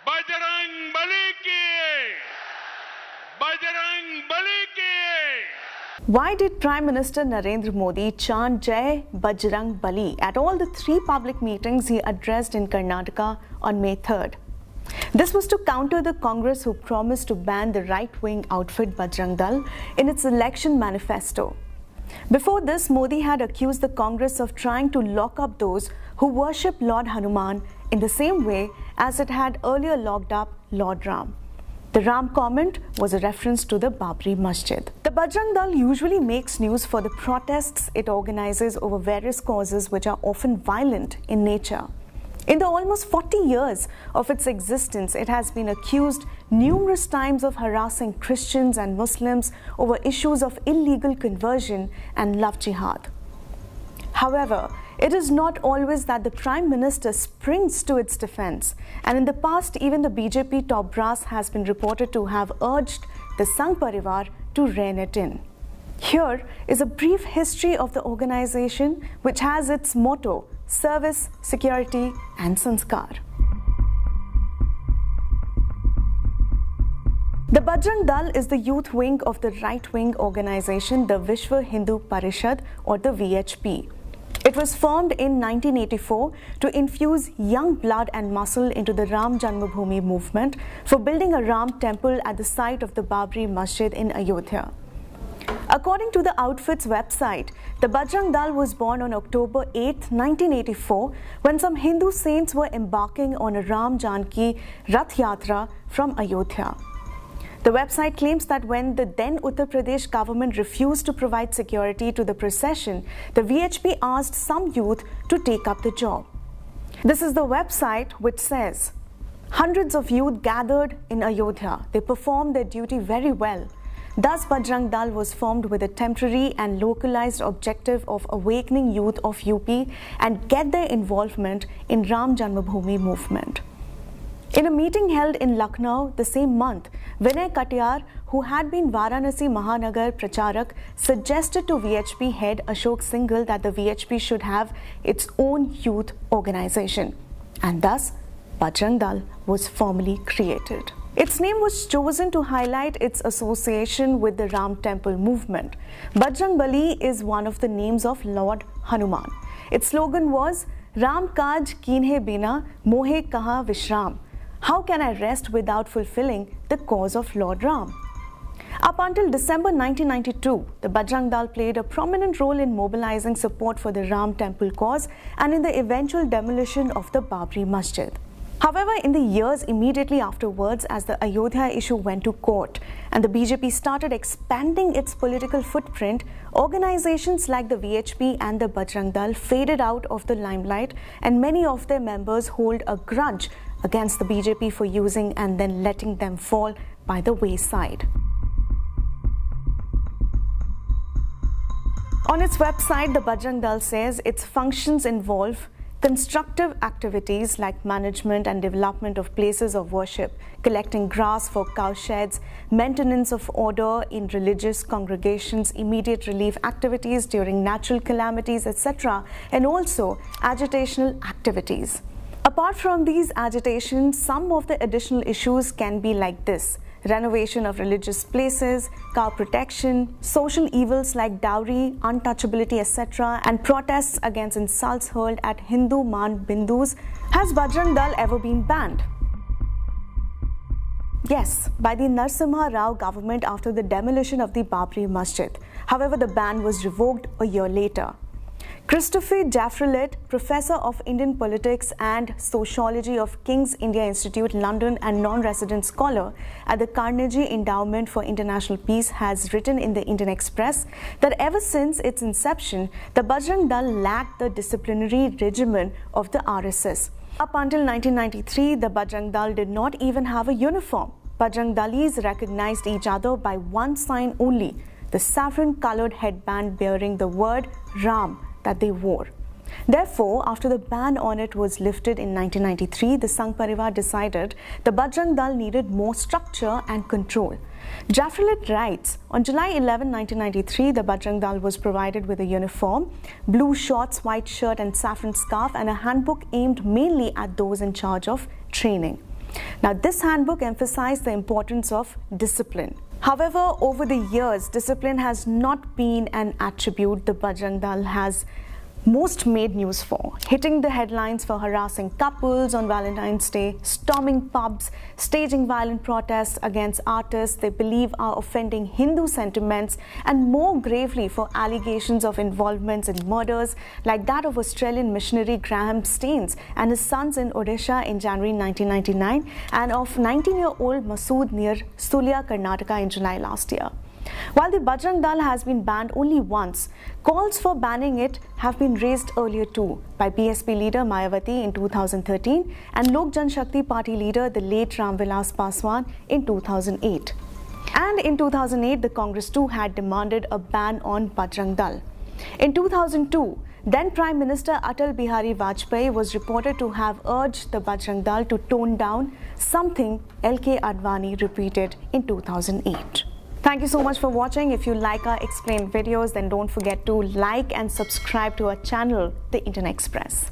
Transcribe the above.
bajrang bali ki, bajrang bali ki. Why did Prime Minister Narendra Modi chant Jai Bajrang Bali at all the 3 public meetings he addressed in Karnataka on May 3rd? This was to counter the Congress who promised to ban the right-wing outfit Bajrang Dal in its election manifesto. Before this, Modi had accused the Congress of trying to lock up those who worship Lord Hanuman in the same way as it had earlier locked up Lord Ram. The Ram comment was a reference to the Babri Masjid. The Bajrang Dal usually makes news for the protests it organizes over various causes which are often violent in nature. In the almost 40 years of its existence, it has been accused numerous times of harassing Christians and Muslims over issues of illegal conversion and love jihad. However, it is not always that the Prime Minister springs to its defense, and in the past even the BJP top brass has been reported to have urged the Sangh Parivar to rein it in. Here is a brief history of the organization, which has its motto: service, security and sanskar. The Bajrang Dal is the youth wing of the right-wing organization, the Vishwa Hindu Parishad, or the VHP. It was formed in 1984 to infuse young blood and muscle into the Ram Janmabhoomi movement for building a Ram temple at the site of the Babri Masjid in Ayodhya. According to the outfit's website, the Bajrang Dal was born on October 8, 1984, when some Hindu saints were embarking on a Ram Janki Rath Yatra from Ayodhya. The website claims that when the then Uttar Pradesh government refused to provide security to the procession, the VHP asked some youth to take up the job. This is the website which says, hundreds of youth gathered in Ayodhya. They performed their duty very well. Thus, Bajrang Dal was formed with a temporary and localized objective of awakening youth of UP and get their involvement in Ram Janmabhoomi movement. In a meeting held in Lucknow the same month, Vinay Katiyar, who had been Varanasi Mahanagar Pracharak, suggested to VHP head Ashok Singhal that the VHP should have its own youth organization. And thus, Bajrang Dal was formally created. Its name was chosen to highlight its association with the Ram Temple movement. Bajrang Bali is one of the names of Lord Hanuman. Its slogan was, Ram Kaj Kinhe Bina Mohe Kaha Vishram. How can I rest without fulfilling the cause of Lord Ram? Up until December 1992, the Bajrang Dal played a prominent role in mobilizing support for the Ram Temple cause and in the eventual demolition of the Babri Masjid. However, in the years immediately afterwards, as the Ayodhya issue went to court and the BJP started expanding its political footprint, organizations like the VHP and the Bajrang Dal faded out of the limelight, and many of their members hold a grudge against the BJP for using and then letting them fall by the wayside. On its website, the Bajrang Dal says its functions involve constructive activities like management and development of places of worship, collecting grass for cow sheds, maintenance of order in religious congregations, immediate relief activities during natural calamities, etc., and also agitational activities. Apart from these agitations, some of the additional issues can be like this: renovation of religious places, cow protection, social evils like dowry, untouchability, etc., and protests against insults hurled at Hindu Man Bindus. Has Bajrang Dal ever been banned? Yes, by the Narasimha Rao government after the demolition of the Babri Masjid. However, the ban was revoked a year later. Christopher Jaffrelet, Professor of Indian Politics and Sociology of King's India Institute, London, and non-resident scholar at the Carnegie Endowment for International Peace, has written in the Indian Express that ever since its inception, the Bajrang Dal lacked the disciplinary regimen of the RSS. Up until 1993, the Bajrang Dal did not even have a uniform. Bajrang Dalis recognized each other by one sign only: the saffron-colored headband bearing the word Ram that they wore. Therefore, after the ban on it was lifted in 1993, the Sangh Parivar decided the Bajrang Dal needed more structure and control. Jafralit writes, on July 11, 1993, the Bajrang Dal was provided with a uniform, blue shorts, white shirt and saffron scarf, and a handbook aimed mainly at those in charge of training. Now, this handbook emphasized the importance of discipline. However, over the years, discipline has not been an attribute the Bajrang Dal has most made news for, hitting the headlines for harassing couples on Valentine's Day, storming pubs, staging violent protests against artists they believe are offending Hindu sentiments, and more gravely for allegations of involvements in murders like that of Australian missionary Graham Staines and his sons in Odisha in January 1999 and of 19-year-old Masood near Sulia, Karnataka in July last year. While the Bajrang Dal has been banned only once, calls for banning it have been raised earlier too by BSP leader Mayawati in 2013 and Lok Jan Shakti Party leader the late Ram Vilas Paswan in 2008. And in 2008, the Congress too had demanded a ban on Bajrang Dal. In 2002, then Prime Minister Atal Bihari Vajpayee was reported to have urged the Bajrang Dal to tone down, something LK Advani repeated in 2008. Thank you so much for watching. If you like our explained videos, then don't forget to like and subscribe to our channel, The Indian Express.